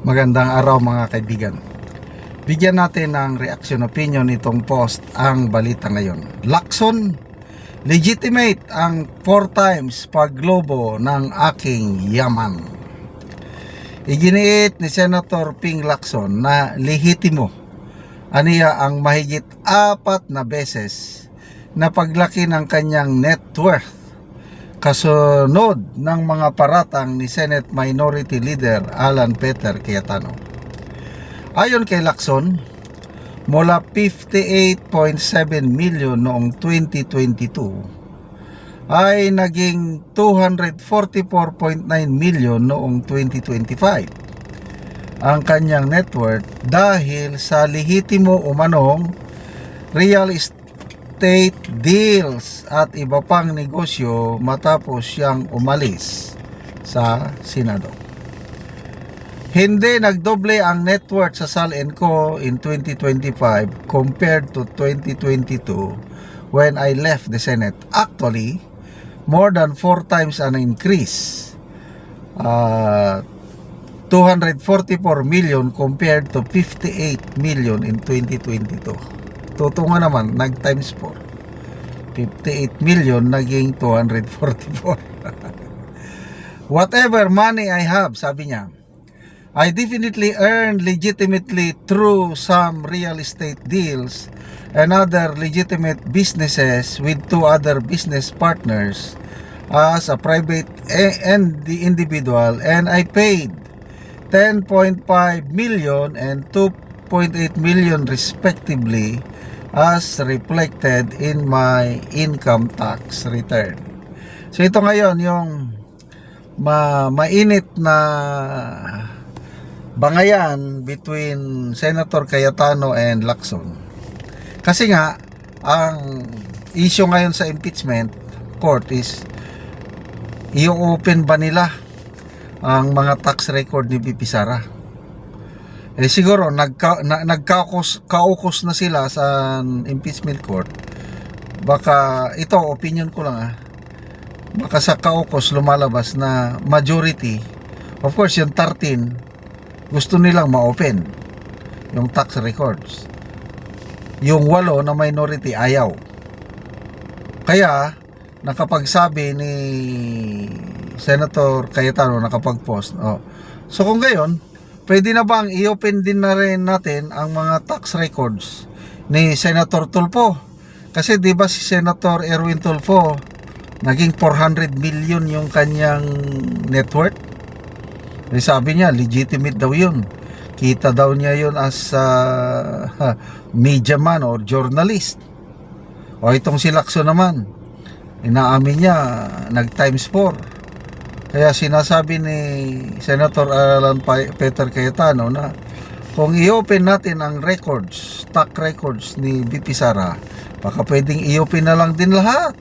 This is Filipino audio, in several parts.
Magandang araw mga kaibigan. Bigyan natin ng reaction opinion itong post ang balita ngayon. Lacson, legitimate ang 4 times paglobo ng aking yaman. Iginiit ni Senator Ping Lacson na lehitimo aniya ang mahigit 4 na beses na paglaki ng kanyang net worth kasunod ng mga paratang ni Senate Minority Leader Alan Peter Cayetano. Ayon kay Lacson, mula 58.7 million noong 2022 ay naging 244.9 million noong 2025 ang kanyang net worth dahil sa lehitimo umanong real estate deals at iba pang negosyo matapos siyang umalis sa Senado. Hindi nagdoble ang net worth sa Saleenco in 2025 compared to 2022 when I left the Senate. Actually, more than 4 times an increase. 244 million compared to 58 million in 2022. Totoo nga naman, nag times 4. 58 million naging 244. Whatever money I have, sabi niya, I definitely earned legitimately through some real estate deals and other legitimate businesses with 2 other business partners as a private and the individual, and I paid 10.5 million and 2.8 million respectively as reflected in my income tax return. So ito ngayon yung mainit na bangayan between Senator Cayetano and Lacson. Kasi nga ang issue ngayon sa impeachment court is i-open ba nila ang mga tax record ni VP Sara. Siguro nagkaukos na sila sa impeachment court. Baka ito opinion ko lang baka sa kaukos lumalabas na majority, of course yung 13 gusto nilang ma-open yung tax records. Yung 8 na minority ayaw. Kaya nakapagsabi ni Senator Cayetano, nakapag-post. So kung gayon, pwede na bang i-open din na rin natin ang mga tax records ni Senator Tulfo? Kasi di ba si Senator Erwin Tulfo naging 400 million yung kanyang net worth? Sabi niya legitimate daw yun. Kita daw niya yun as media man or journalist. O itong si Lacson naman, inaamin niya nag times 4. Kaya sinasabi ni Senator Alan Peter Cayetano na kung i-open natin ang records, tax records ni VP Sara, baka pwedeng i-open na lang din lahat.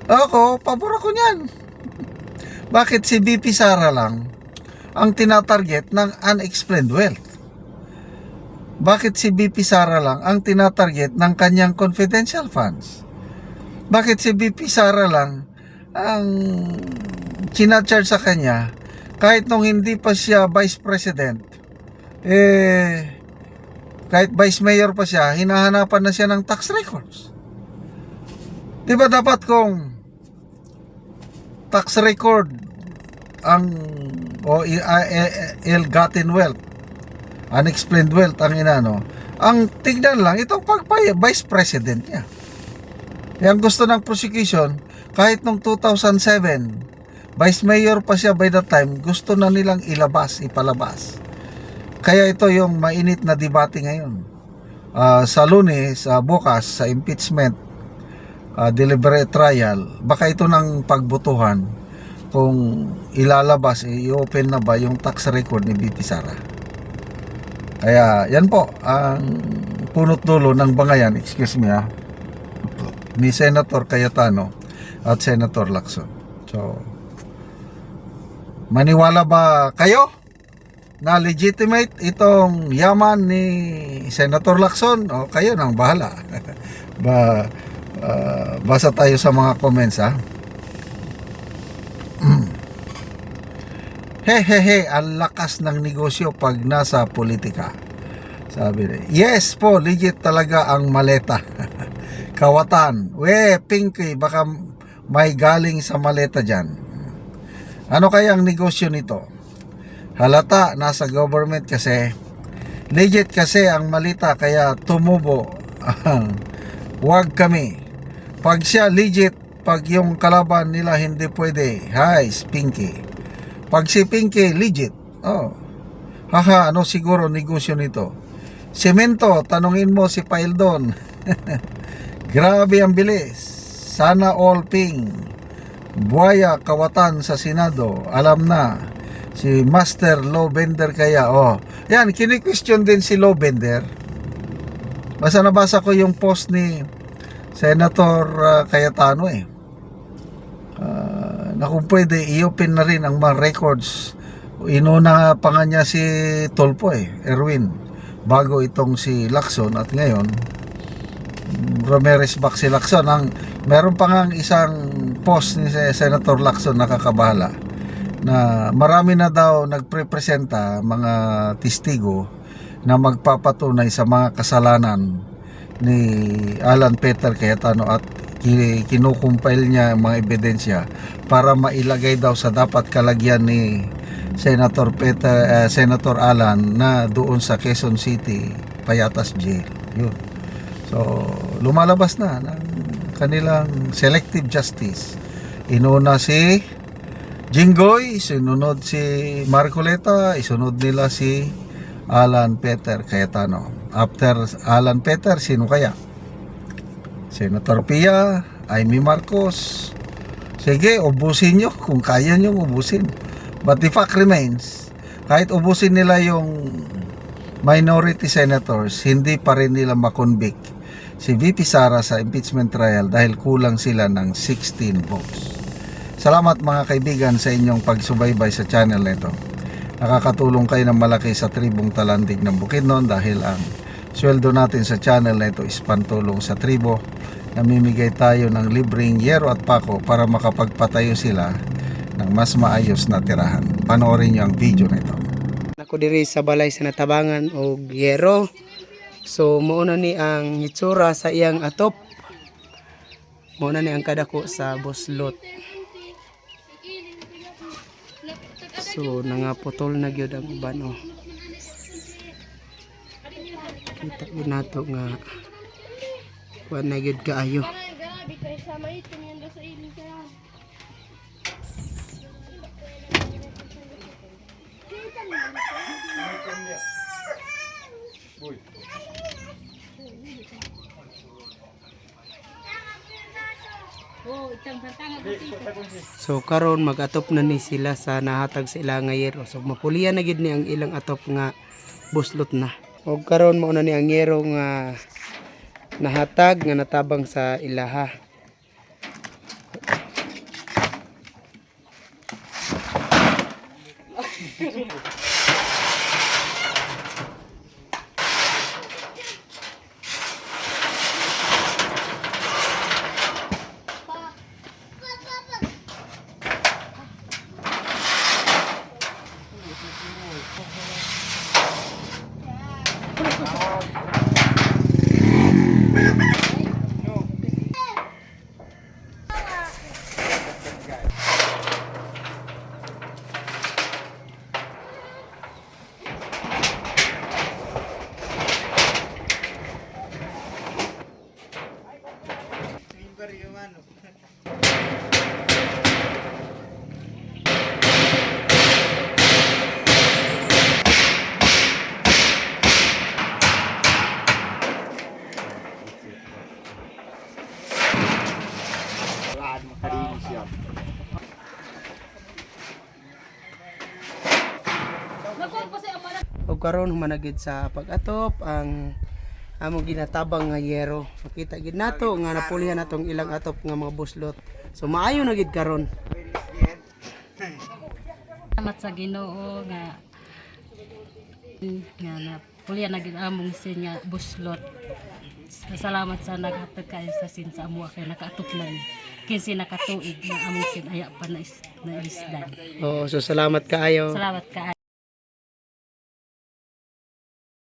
Ako, pabor ako niyan. Bakit si VP Sara lang ang tinatarget ng unexplained wealth? Bakit si VP Sara lang ang tinatarget ng kanyang confidential funds? Bakit si VP Sara lang ang sinacharge sa kanya kahit nung hindi pa siya vice president, kahit vice mayor pa siya, hinahanapan na siya ng tax records? Diba dapat kung tax record ang ill-gotten wealth, unexplained wealth ang ang tignan lang itong vice president niya. Yang gusto ng prosecution, kahit nung 2007 vice mayor pa siya by that time, gusto na nilang ipalabas. Kaya ito yung mainit na debate ngayon. Sa Lunes, bukas, sa impeachment deliberate trial, baka ito ng pagbutuhan kung ilalabas, i-open na ba yung tax record ni VP Sara. Kaya yan po ang punot dulo ng bangayan, ni Senator Cayetano at Senator Lacson. So, maniwala ba kayo na legitimate itong yaman ni Senator Lacson? O kayo nang bahala. Basa tayo sa mga comments Hehehe, ang lakas ng negosyo pag nasa politika. Sabi niya, yes po, legit talaga ang maleta. Kawatan, Pinky, baka may galing sa maleta dyan. Ano kaya ang negosyo nito? Halata, nasa government kasi. Legit kasi ang malita, kaya tumubo. Wag kami. Pag siya legit, pag yung kalaban nila hindi pwede, hi, Pinky. Pag si Pinky legit, haha, ano siguro negosyo nito? Semento, tanungin mo si Paildon. Grabe ang bilis. Sana all ping. Buhaya, kawatan sa Senado. Alam na. Si Master Lowbender kaya. Yan, kini-question din si Lowbender. Basta nabasa ko yung post ni Senator Cayetano na kung pwede i-open na rin ang mga records. Inuna pa nga niya si Tolpo Erwin, bago itong si Lacson, at ngayon Ramirez back si Lacson. Meron pa nga isang post ni Senator Lacson, nakakabahala, na marami na daw nagprepresenta mga testigo na magpapatunay sa mga kasalanan ni Alan Peter Cayetano, at kinukumpile niya mga ebidensya para mailagay daw sa dapat kalagyan ni Senator Alan na doon sa Quezon City Payatas Jail. Yun. So, lumalabas na ng kanilang selective justice. Inuna si Jinggoy, sinunod si Marcoleta, isunod nila si Alan Peter Cayetano. After Alan Peter, sino kaya? Senator Pia, Amy Marcos. Sige, ubusin nyo kung kaya nyo ubusin. But the fact remains, kahit ubusin nila yung minority senators, hindi pa rin nila makonvict si VP Sara sa impeachment trial dahil kulang sila ng 16 votes. Salamat mga kaibigan sa inyong pagsubaybay sa channel nito. Nakakatulong kayo ng malaki sa tribong Talandig ng Bukidnon dahil ang sweldo natin sa channel na ito is pantulong sa tribo. Namimigay tayo ng libreng yero at pako para makapagpatayo sila ng mas maayos na tirahan. Panoorin nyo ang video na ito. Ako diri sa balay sa natabangan og yero. So mauna ni ang hitsura sa iyang atop. Mauna ni ang kadako sa buslot. So nangaputol na gyud ang uban Kita gyud nato nga wa na gyud kaayo. So karon mag-atop na ni sila sa nahatag sa ilang yero. So mapulian na gid ni ang ilang atop nga buslot na. Og karon mao na ni ang yero nga nahatag nga natabang sa ilaha. O karon humanagid sa pag-atop ang among ginatabang nga yero. Makita gid nato nga napulihan natong ilang atop nga mga buslot. So maayo na gid karon. Salamat sa Ginoo nga napulihan na gid among sin nga buslot. Salamat sa naghatag kayo sa sin sa amo kay nakaatop na ni. kinsi nakatuig na among sin aya pa na isdan. Oo, so salamat kaayo. Salamat ka.